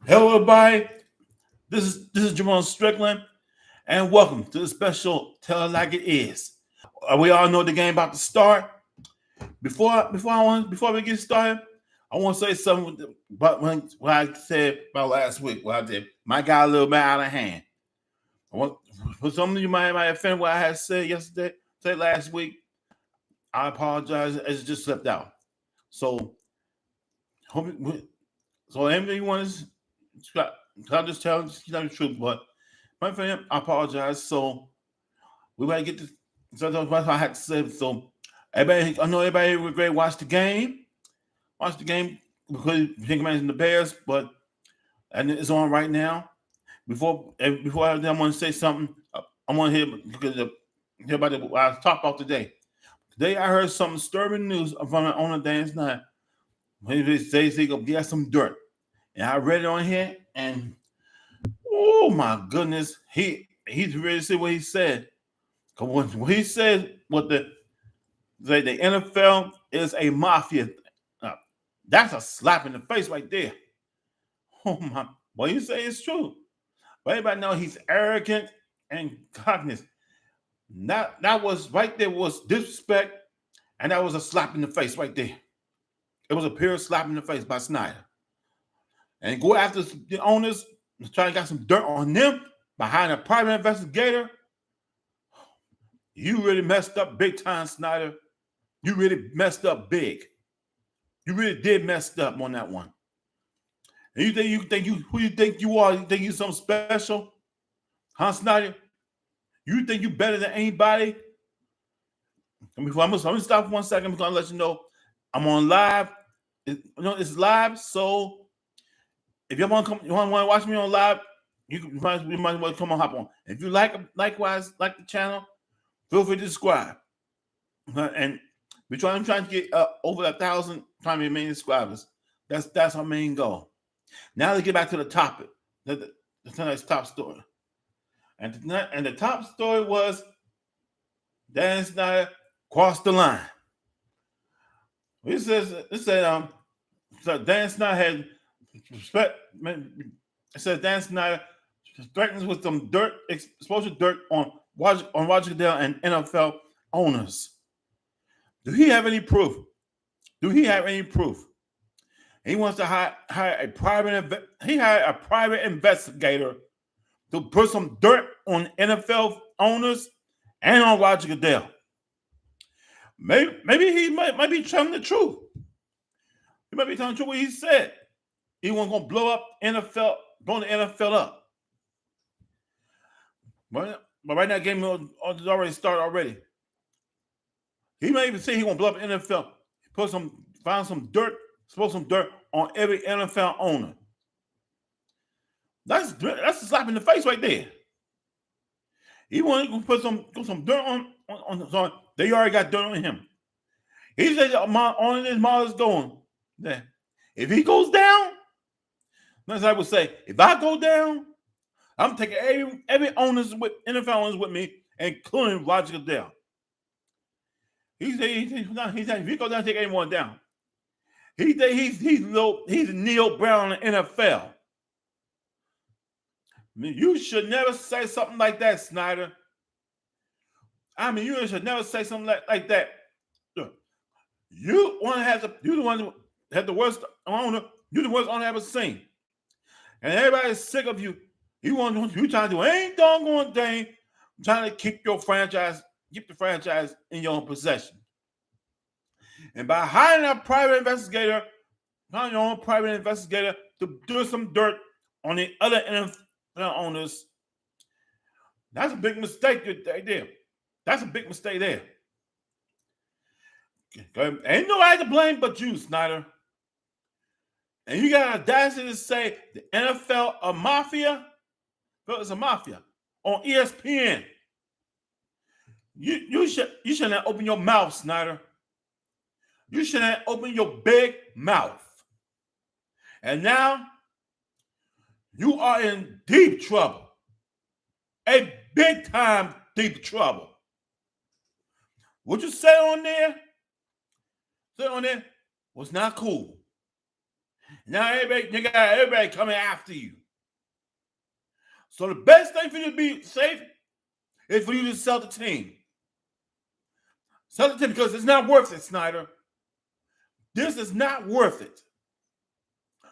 Hello, everybody. This is Jerome Strickland, and welcome to the special Tell It Like It Is. We all know the game about to start. Before we get started, I want to say something about what I said about last week. What I did, might got a little bit out of hand. For some of you might offend what I had said last week. I apologize. It just slipped out. So, anything you want to, I'll just tell the truth. But my friend, I apologize. So we gotta get this. So that's what I had to say. So everybody, I know everybody was great. Watch the game. Watch the game because you think about the Bears, but and it's on right now. Before I want to say something. I want to hear about what I talked about today. Today I heard some disturbing news from an owner Dan Snyder. He says he gonna get some dirt, and I read it on here, and oh my goodness, he's really said what he said. Cause when he said what the NFL is a mafia, uh, that's a slap in the face right there. Oh my, what you say is true. But everybody know he's arrogant and cognizant. That was right there was disrespect, and that was a slap in the face right there. It was a pure slap in the face by Snyder. And go after the owners, try to get some dirt on them behind a private investigator. You really messed up big time, Snyder. You really messed up big. You really did messed up on that one. And who you think you are? You think you something special? Huh, Snyder? You think you better than anybody? I'm gonna stop for 1 second. I'm gonna let you know I'm on live. It's live, so if you want to watch me on live, you might as well come on, hop on. If you likewise like the channel, feel free to subscribe. And I'm trying to get over 1,000 main subscribers. That's our main goal. Now let's get back to the topic. Tonight's top story. And the top story was Dan Snyder crossed the line. It said Dan Snyder had it says Dan Snyder threatens with some explosive dirt on Roger Goodell and NFL owners. Do he have any proof? He wants to hire a private investigator to put some dirt on NFL owners and on Roger Goodell. Maybe he might be telling the truth. He might be telling the truth what he said. He wasn't going to blow the NFL up. But right now, the game has already started already. He might even say he won't blow up the NFL. Find some dirt, expose some dirt on every NFL owner. That's a slap in the face right there. He wanted to put some dirt on. They already got dirt on him. He said on his mom is going. If he goes down, as I would say, if I go down, I'm taking every NFL owners with me, including Roger Goodell. He said if he goes down, take anyone down. He's Neil Brown in the NFL. I mean, you should never say something like that, Snyder. I mean, you should never say something like that. You're the one who had the worst owner. You're the worst owner I've ever seen. And everybody's sick of you. You trying to do any doggone thing, trying to keep the franchise in your own possession. And by hiring a private investigator, hiring your own private investigator to do some dirt on the other NFL owners, that's a big mistake there. That's a big mistake there. Ain't nobody to blame but you, Snyder. And you got audacity to say the NFL a mafia? Well, it's a mafia on ESPN. You shouldn't open your mouth, Snyder. You shouldn't open your big mouth. And now you are in deep trouble. A big time deep trouble. What you say on there was not cool. Now everybody coming after you. So the best thing for you to be safe is for you to sell the team. Sell the team because it's not worth it, Snyder. This is not worth it.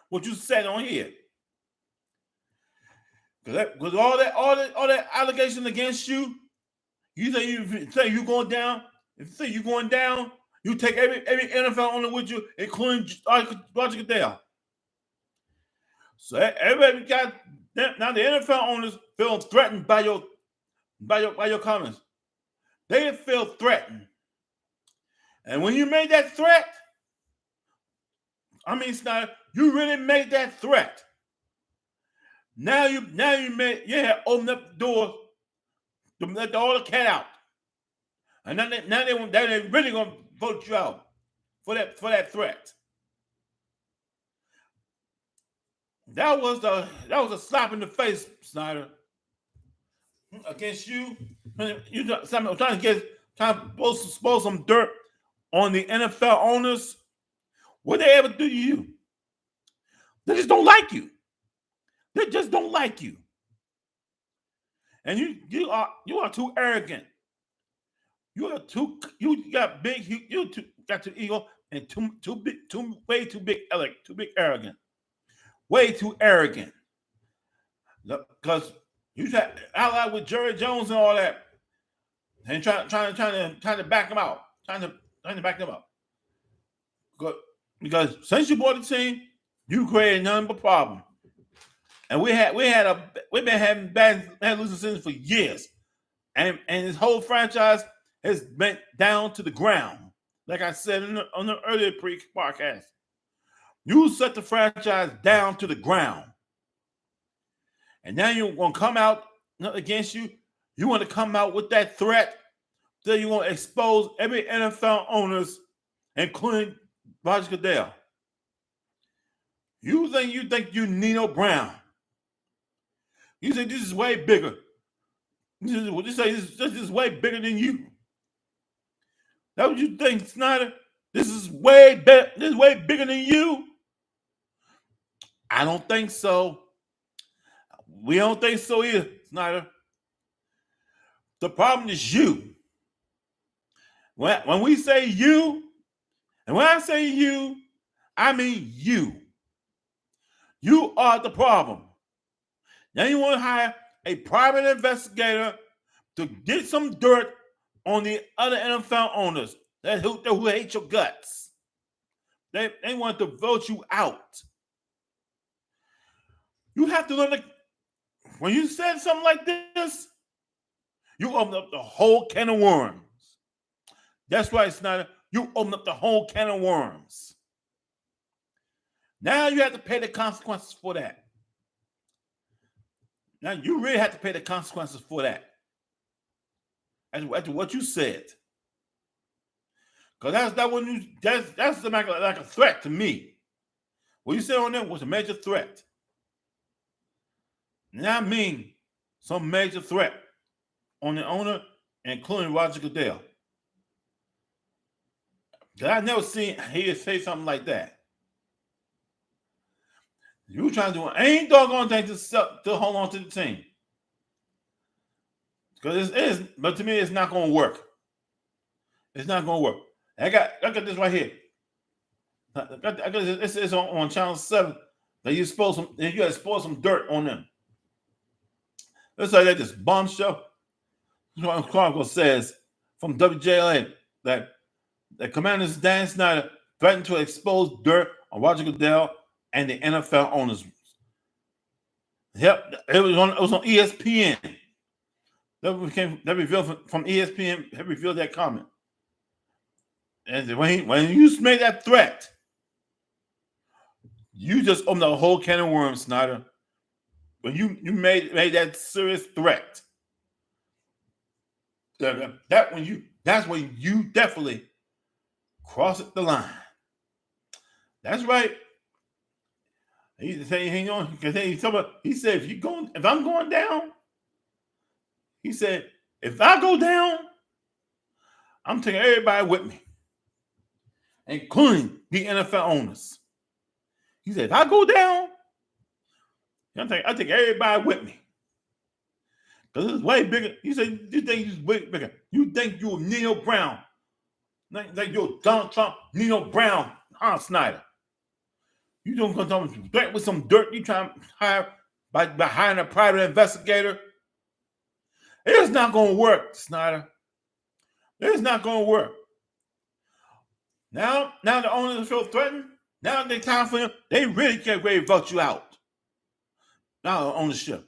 What you said on here. Because all that allegation against you, you say you going down. If you say you going down, you take every NFL owner with you, including Roger Goodell. So everybody got now the NFL owners feel threatened by your comments. They feel threatened, and when you made that threat, I mean, Snyder, you really made that threat. Now you open up the door to let all the cat out, and now they really gonna vote you out for that threat. That was a slap in the face, Snyder, against you. You trying to expose some dirt on the NFL owners. What they ever do to you? They just don't like you. They just don't like you. And you are too arrogant. You got too ego and way too big arrogant. Way too arrogant. Because you try ally with Jerry Jones and all that, and trying to back him out, trying to back him up. Because since you bought the team, you created nothing but problem. And we've been having bad losing seasons for years, and this whole franchise has been down to the ground. Like I said on the earlier pre-podcast, you set the franchise down to the ground, and now you're gonna come out against you. You want to come out with that threat that you're gonna expose every NFL owners, including Roger Goodell. You think you Nino Brown. You say this is way bigger. This is way bigger than you. That what you think, Snyder? This is way bigger than you. I don't think so. We don't think so either, Snyder. The problem is you. When we say you, and when I say you, I mean you. You are the problem. Now you want to hire a private investigator to get some dirt on the other NFL owners who hate your guts. They want to vote you out. You have to learn when you said something like this, you open up the whole can of worms. That's right, Snyder. You open up the whole can of worms. Now you have to pay the consequences for that. Now you really have to pay the consequences for that. After what you said. Because that's like a threat to me. What you said on there was a major threat. And I mean some major threat on the owner, including Roger Goodell. Because I've never seen he say something like that. You trying to do any doggone thing to hold on to the team. Because it is, but to me, it's not going to work. It's not going to work. I got this right here. I got this. It's on Channel 7 that you expose some dirt on them. Let's say that this bombshell. Chronicle says from WJLA that Commander Dan Snyder threatened to expose dirt on Roger Goodell and the NFL owners. Yep, it was on ESPN. That revealed from ESPN. That revealed that comment. And when you made that threat, you just opened a whole can of worms, Snyder. When you made that serious threat, that's when you definitely crossed the line. That's right. He said, if I'm going down, he said, if I go down, I'm taking everybody with me, including the NFL owners. He said, if I go down, I take everybody with me. Because it's way bigger. He said, you think he's way bigger. You think you're Nino Brown. Like you're Donald Trump, Nino Brown, Dan Snyder. You don't come with some dirt you trying to hire by hiring a private investigator. It's not going to work, Snyder. It's not going to work. Now the owners feel threatened. Now it's time for them. They really get ready to vote you out. Now the ownership.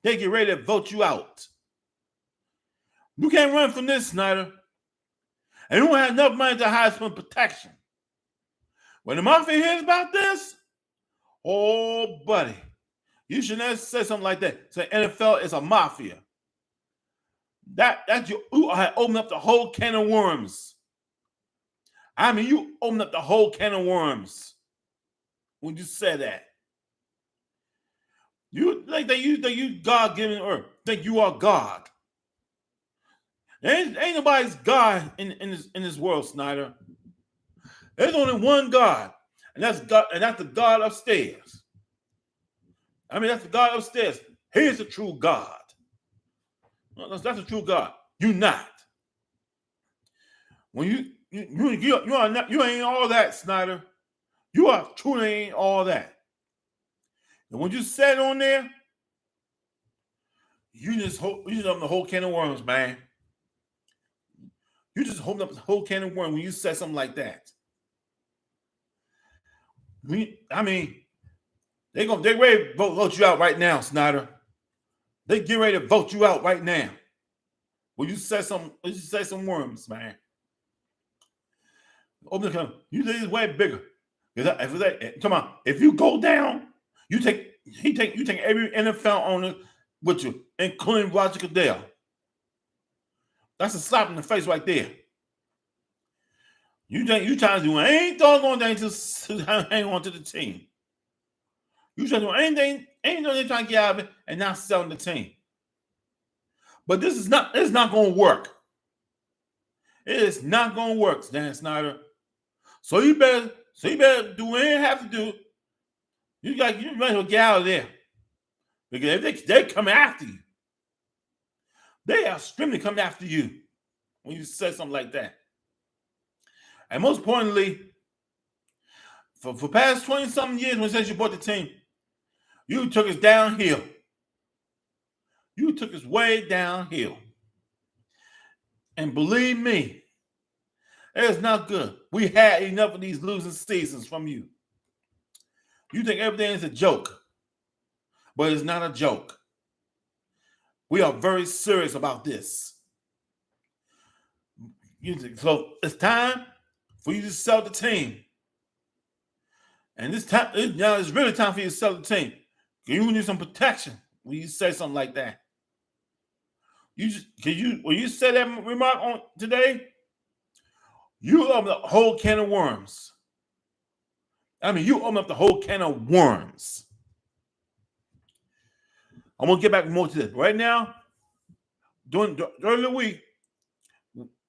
They get ready to vote you out. You can't run from this, Snyder. And you don't have enough money to hire some protection. When the mafia hears about this, oh, buddy, you should never say something like that. Say NFL is a mafia. That you open up the whole can of worms. I mean, you open up the whole can of worms when you say that. You think that you God-given earth. Think you are God. Ain't nobody's God in this world, Snyder. There's only one God, and that's God, and that's the God upstairs. I mean, that's the God upstairs. He's the true God. That's the true God. You not. When you are not, you ain't all that, Snyder. You are truly ain't all that. And when you said on there, you just open up the whole can of worms, man. You just open up the whole can of worms when you said something like that. I mean, they ready to vote you out right now, Snyder. They get ready to vote you out right now. When you say some worms, man. Open the camera. You think it's way bigger. Come on, if you go down, you take every NFL owner with you, including Roger Goodell. That's a slap in the face right there. You trying to do ain't doggone thing to hang on to the team. You trying to do anything, ain't no trying to get out of it and not selling the team. But it's not going to work. It is not going to work, Dan Snyder. So you better do what you have to do. You might as well get out of there. Because if they come after you, they are extremely coming after you when you say something like that. And most importantly, for past 20-something years since you bought the team, you took us downhill. You took us way downhill. And believe me, it's not good. We had enough of these losing seasons from you. You think everything is a joke, but it's not a joke. We are very serious about this. So it's time for you to sell the team. And now it's really time for you to sell the team. You need some protection when you say something like that. When you said that remark on today, you open up the whole can of worms. I mean, you open up the whole can of worms. I'm gonna get back more to this. Right now, during the week,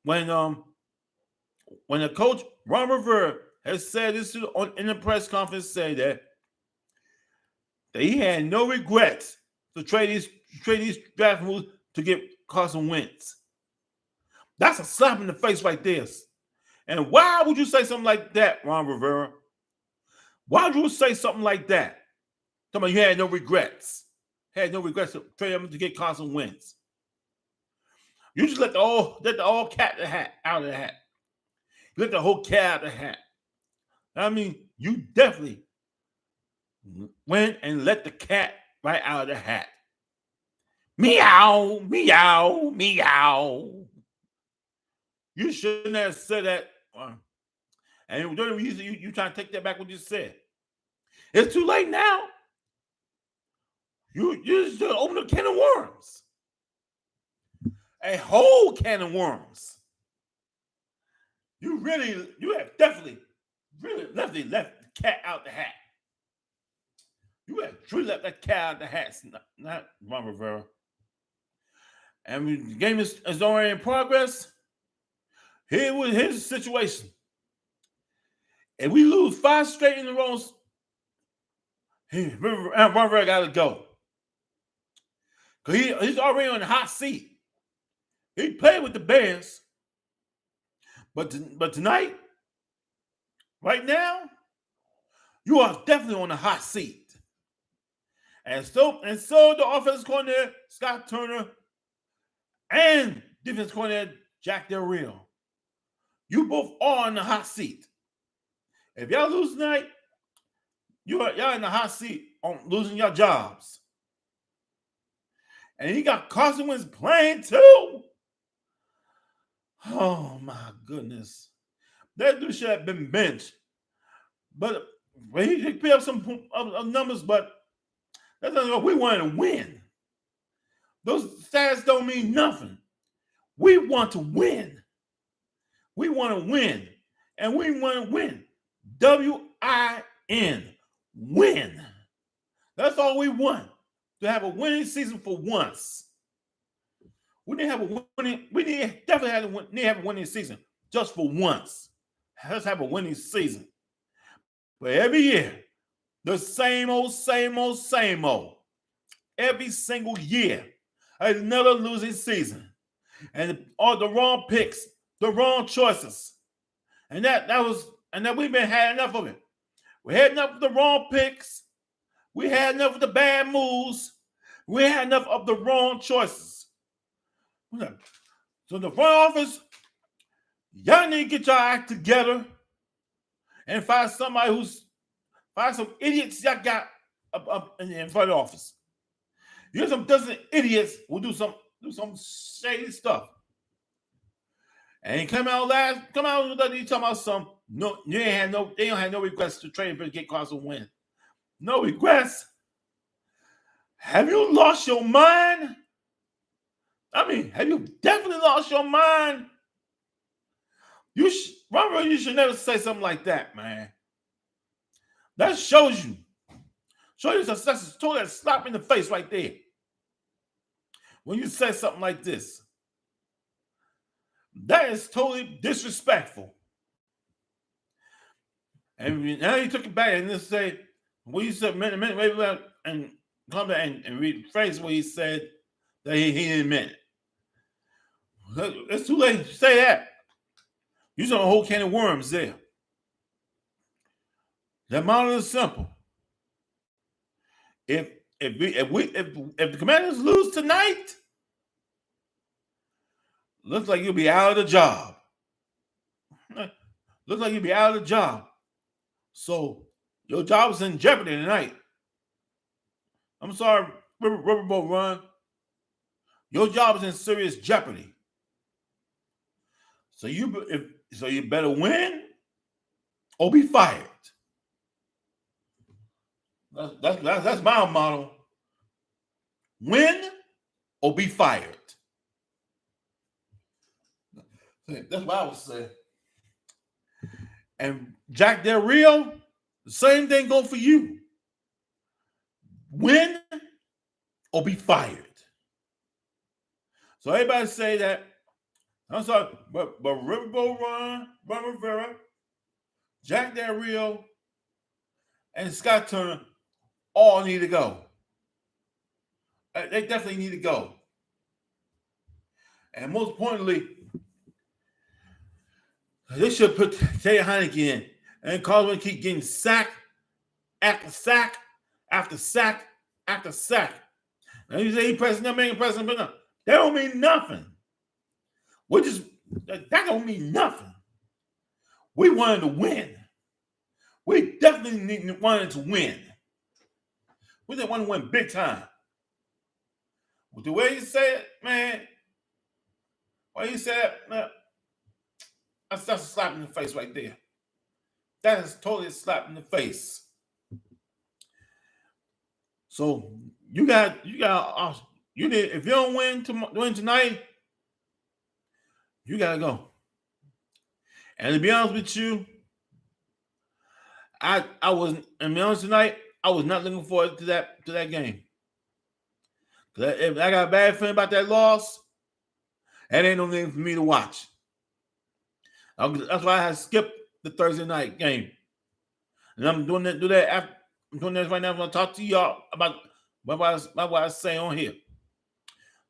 when the coach Ron Rivera has said this in the press conference, say that he had no regrets to trade these draft moves to get Carson Wentz. That's a slap in the face right there. And why would you say something like that, Ron Rivera? Why would you say something like that? Talking about you had no regrets. Had no regrets to trade him to get Carson Wentz. You just let the whole cat out of the hat. You let the whole cat out of the hat. I mean, you definitely went and let the cat right out of the hat. Meow, meow, meow. You shouldn't have said that. And you trying to take that back what you said. It's too late now. You just open a can of worms. A whole can of worms. You have definitely left the cat out the hat. You have truly left that cat out the hat, not Ron Rivera. And the game is already in progress. Here's the situation. If we lose 5 straight in a row Ron Rivera got to go. Because he's already on the hot seat. He played with the Bears. But tonight, right now, you are definitely on the hot seat. And so the offensive coordinator, Scott Turner, and defense coordinator, Jack Del Rio. You both are on the hot seat. If y'all lose tonight, y'all in the hot seat on losing your jobs. And you got Carson Wentz playing too. Oh my goodness. That dude should have been benched. But he picked up some numbers, but that's not what we want to win. Those stats don't mean nothing. We want to win. We want to win. And we want to win. W-I-N. Win. That's all we want. To have a winning season for once. We definitely have a winning season just for once. Let's have a winning season. But every year, the same old. Every single year, another losing season. And all the wrong picks, the wrong choices. And that we've been had enough of it. We had enough of the wrong picks. We had enough of the bad moves. We had enough of the wrong choices. So the front office, y'all need to get your act together and find some idiots y'all got up in front of the office. You have some dozen idiots who do some shady stuff. And come out you talking about they don't have no regrets to trade for get Carson Wentz. No regrets. Have you lost your mind? I mean, have you definitely lost your mind? You should never say something like that, man. That shows you. That's a total slap in the face right there. When you say something like this. That is totally disrespectful. And now you took it back and just say, well, you said maybe and come back and rephrase what he said that he didn't mean it. It's too late to say that. You saw a whole can of worms there. The model is simple. If the Commanders lose tonight, looks like you'll be out of the job. Looks like you'll be out of the job. So your job is in jeopardy tonight. I'm sorry, Riverboat Run. Your job is in serious jeopardy. So you better win or be fired. That's my motto. Win or be fired. That's what I would say. And Jack Del Rio, the same thing go for you. Win or be fired. So everybody say that. I'm sorry, but Riverboat Ron Rivera, Jack Del Rio, and Scott Turner all need to go. They definitely need to go. And most importantly, they should put Taylor Heineke in and Carson keep getting sack after sack after sack after sack. And you say he pressing them, ain't pressing them. That don't mean nothing. That don't mean nothing. We wanted to win. We definitely wanted to win. We didn't want to win big time. With the way you say it, man, why you say that, man, that's a slap in the face right there. That is totally a slap in the face. So if you don't win tonight, you gotta go. And to be honest with you, I was not looking forward to that game. If I got a bad feeling about that loss, that ain't no thing for me to watch. That's why I had skipped the Thursday night game. And I'm do that after I'm doing this right now. I'm going to talk to y'all about what I say on here.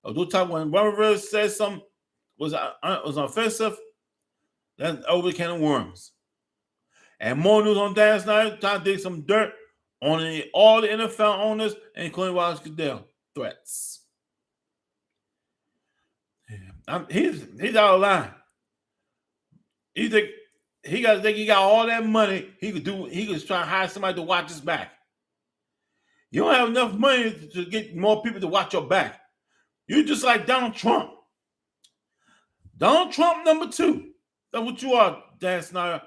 I'll do talk when Rivers says something was offensive. That's over the can of worms. And more news on Dan Snyder trying to dig some dirt on all the NFL owners, including Ross Goodell threats. He's out of line. He think he got all that money. He could try to hire somebody to watch his back. You don't have enough money to get more people to watch your back. You're just like Donald Trump. Donald Trump number 2. That's what you are, Dan Snyder.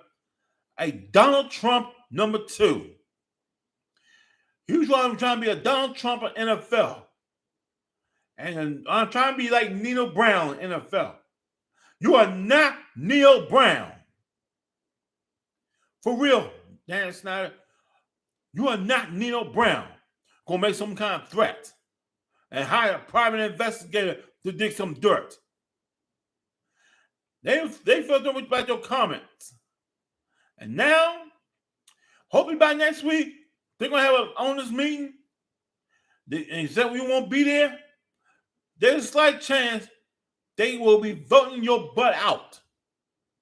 A Donald Trump number 2. You're trying to be a Donald Trump in NFL. And I'm trying to be like Nino Brown in NFL. You are not Neil Brown. For real, Dan Snyder. You are not Nino Brown. Gonna make some kind of threat and hire a private investigator to dig some dirt. They felt about your comments. And now, hopefully by next week, they're going to have an owners meeting. And said we won't be there. There's a slight chance they will be voting your butt out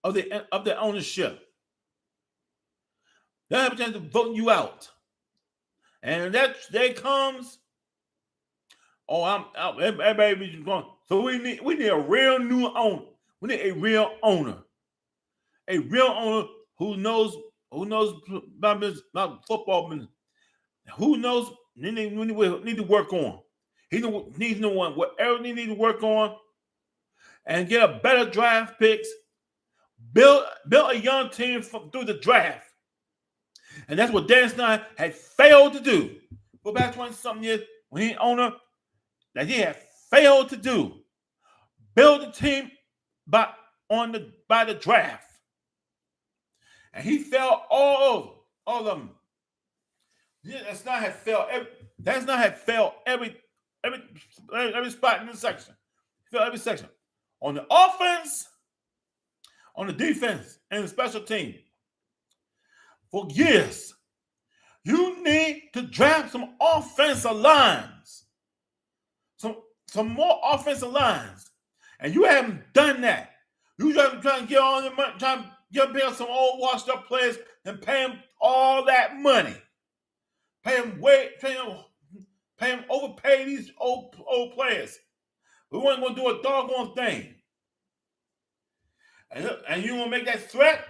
of the ownership. They have a chance of voting you out. And that day comes, everybody going. So we need a real new owner. We need a real owner. A real owner who knows about football business. Who knows we need to work on. He needs no one. Whatever they need to work on and get a better draft picks. Build a young team through the draft. And that's what Dan Snyder had failed to do. Go back 20-something years when he owner that he had failed to do. Build a team by the draft. And he failed all of them. That's not had failed every spot in the section. He failed every section. On the offense, on the defense, and the special team. For years, you need to draft some offensive lines. Some more offensive lines. And you haven't done that. You just trying to get all the money, trying to get some old washed up players and pay them all that money. Overpay these old players. We weren't going to do a doggone thing. And you want to make that threat?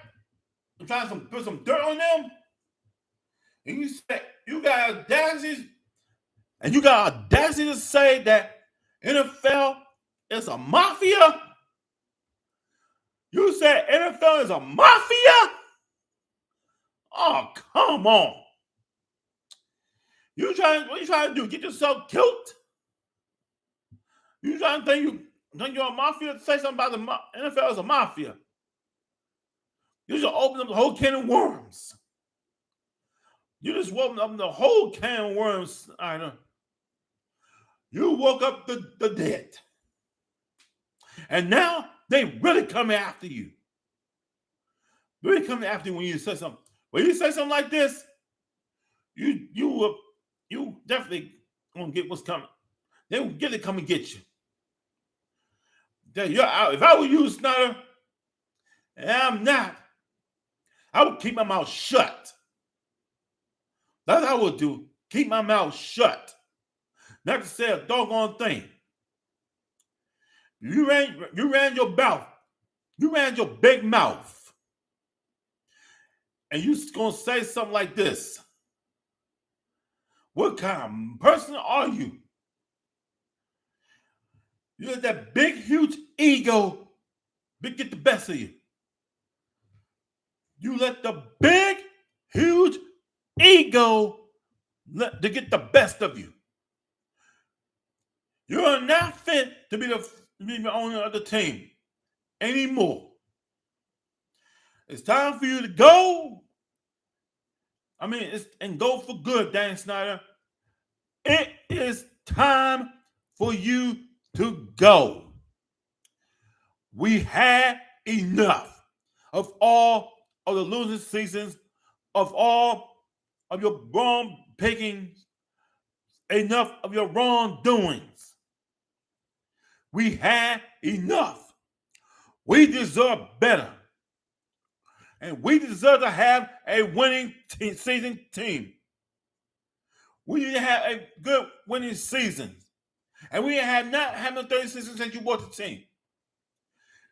I'm trying to put some dirt on them? And you say, you got audacity to say that NFL is a mafia? You said NFL is a mafia? Oh, come on. What you trying to do? Get yourself killed? You trying to think you're a mafia to say something about the NFL is a mafia? You just open up the whole can of worms. You just opened up the whole can of worms, Snyder. You woke up the dead. And now they really coming after you. Really coming after you when you say something. When you say something like this, you definitely gonna get what's coming. They will get it come and get you. If I were you, Snyder, and I'm not, I would keep my mouth shut. That's what I would do. Keep my mouth shut. Not to say a doggone thing. You ran your mouth. You ran your big mouth. And you gonna say something like this. What kind of person are you? You let that big, huge ego get the best of you. You let the big, huge ego to get the best of you. You are not fit to be the owner of the team anymore. It's time for you to go. And go for good, Dan Snyder. It is time for you to go. We had enough of all of the losing seasons, of all of your wrong picking enough of your wrongdoings. We had enough. We deserve better. And we deserve to have a winning season team. We need to have a good winning season. And we have not had no 30 seasons since you bought the team.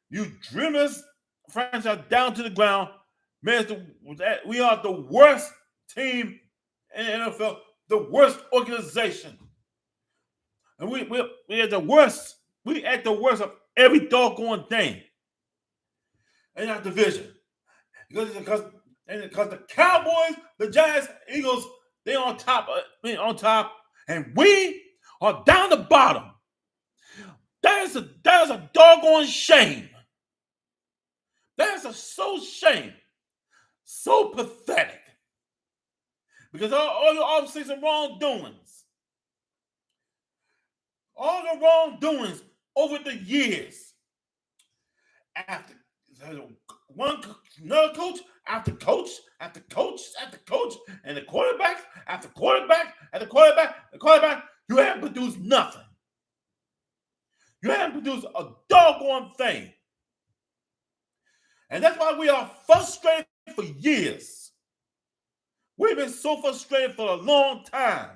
You driven us franchise down to the ground. Man, we are the worst team in the NFL, the worst organization. And we are the worst. We at the worst of every doggone thing in our division. Because the Cowboys, the Giants, Eagles, they're on top, and we are down the bottom. That is a doggone shame. That is so shame. So pathetic. Because all your off-season wrongdoings, all the wrongdoings over the years, after another coach, after coach, after coach, after coach, and the quarterback, after quarterback, after quarterback, you haven't produced nothing. You haven't produced a doggone thing. And that's why we are frustrated for years. We've been so frustrated for a long time.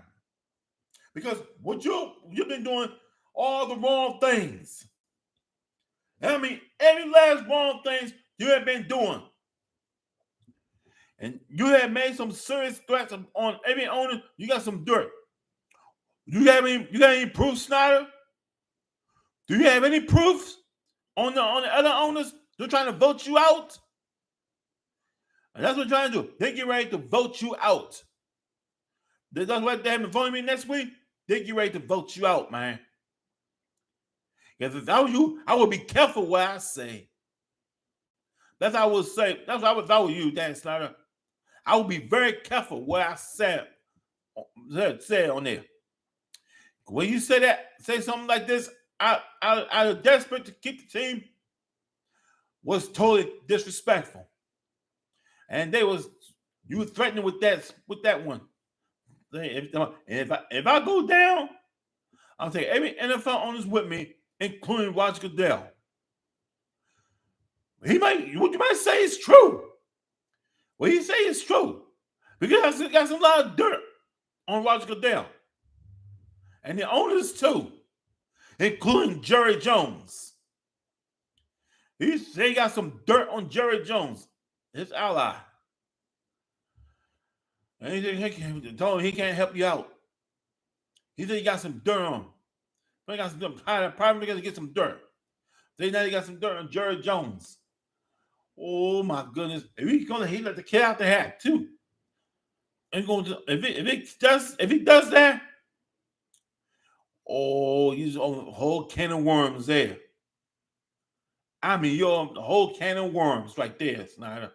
Because what you've been doing all the wrong things. I mean, every last wrong things you have been doing. And you have made some serious threats on every owner. You got some dirt. You got any proof, Snyder? Do you have any proof on the other owners? They're trying to vote you out. And that's what they're trying to do. They get ready to vote you out. That's why they haven't voted me next week. They get ready to vote you out, man. Because if I was you, I would be careful what I say. That's what I would say. That's what I would, if I were you, Dan Snyder. I would be very careful what I said on there. When you say something like this, out of desperate to keep the team, was totally disrespectful. And you were threatening with that one. If I go down, I'll take every NFL owners with me, including Roger Goodell. What you might say is true. What he say is true. Because he got some lot of dirt on Roger Goodell. And the owners too, including Jerry Jones. He said he got some dirt on Jerry Jones, his ally. And he told him he can't help you out. He said he got some dirt on him. He got some dirt. Probably going to get some dirt. They now he got some dirt on Jerry Jones. Oh my goodness! If he let the cat out the hat too. And if he does that, oh, he's on a whole can of worms there. I mean, you're on the whole can of worms right there, Snyder.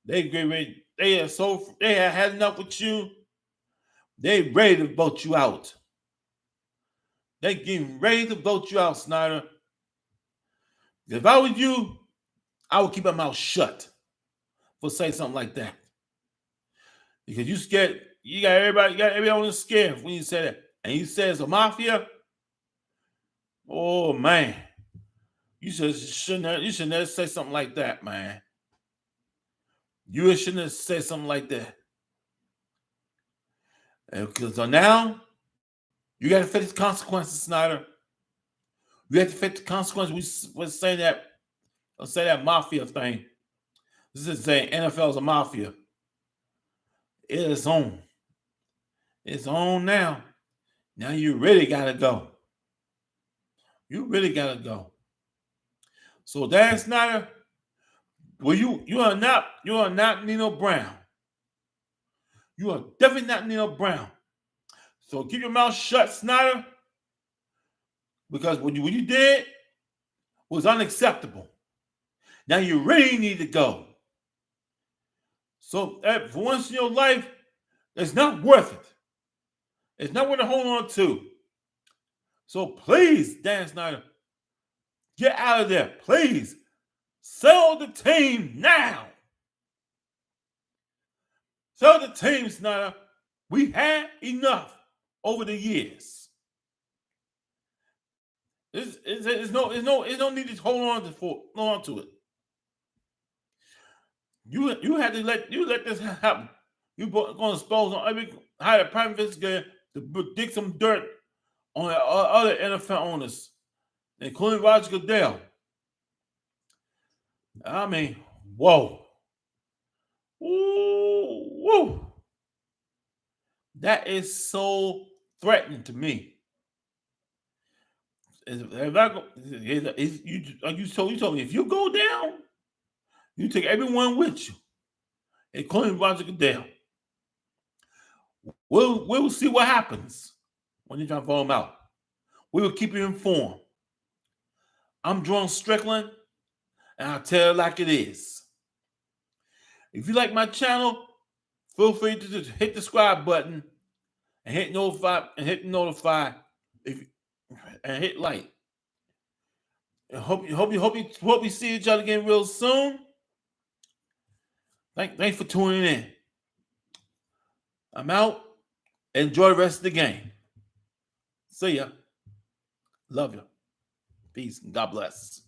They have had enough with you. They ready to vote you out. They getting ready to vote you out, Snyder. If I was you, I would keep my mouth shut for saying something like that. Because you scared, you got everyone scared when you say that. And you say it's a mafia. Oh man. You shouldn't have said something like that, man. You shouldn't have said something like that. Because now you got to face the consequences, Snyder. You have to face the consequences. We say that mafia thing. This is saying NFL is a mafia. It is on. It's on now. Now you really gotta go. You really gotta go. So Dan Snyder, well, you are not Nino Brown. You are definitely not Nino Brown. So keep your mouth shut, Snyder, because what you did was unacceptable. Now you really need to go. So for once in your life, it's not worth it. It's not worth to hold on to. So please, Dan Snyder, get out of there. Please, sell the team now. Sell the team, Snyder. We had enough over the years. There's no need to hold on to it. You had to let this happen. You going to expose on every hire a private investigator to dig some dirt on other NFL owners, including Roger Goodell. I mean, whoa. Ooh, woo. That is so threatening to me. You told me if you go down, you take everyone with you, including Roger Goodell. We'll see what happens when you try to vote him out. We will keep you informed. I'm Jerome Strickland, and I'll tell it like it is. If you like my channel, feel free to just hit the subscribe button and hit notify and hit like. I hope we see each other again real soon. Thanks for tuning in. I'm out. Enjoy the rest of the game. See ya. Love you. Peace and God bless.